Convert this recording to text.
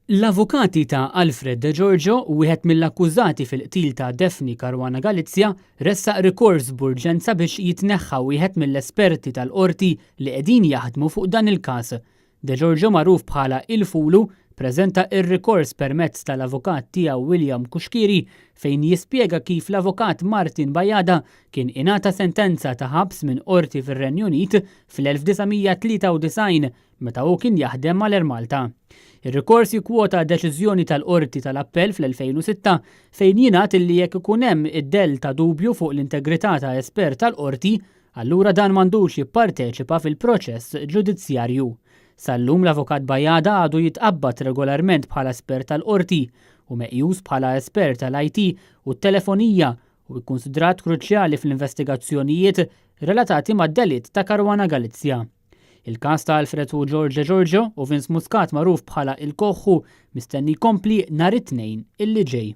L-avukati ta' Alfred De Giorgio, wieħed mill-akkużati fil-qtil ta' Daphne Caruana Galizia, ressaq rikors b'urġenza biex jitneħħa wieħed mill-esperti tal-qorti li qegħdin jaħdmu fuq dan il-każ. De Giorgio magħruf bħala Il-Fulu preżenta ir-rikors permezz tal-avukat tiegħu William Kuxkiri fejn jispjega kif l-avukat Martin Bajada kien ingħata sentenza ta' ħabs minn qorti fir-Renju Unit fl-1993 meta hu kien jaħdem mal-Air Malta. Ir-rikors jikkwota deċiżjoni tal-Qorti tal-Appell fl-2006 fejn jingħad li jekk ikun hemm id-dell ta' dubju fuq l-integrità ta' espert tal-qorti, allura dan m'għandux jipparteċipa fil-proċess ġudizzjarju. Sal-lum l-avukat Bajada għadu jitqabbad regolarment bħala espert tal-qorti u meqjus bħala espert tal-IT u t-telefonija u jkunsidrat kruċjali fl-investigazzjonijiet relatati mad-delitt ta' Caruana Galizia. Il-każ ta' Alfred u George De Giorgio u Vince Muscat magħruf bħala Il-Koħħu mistenni jkompli nhar it-Tnejn illi ġej.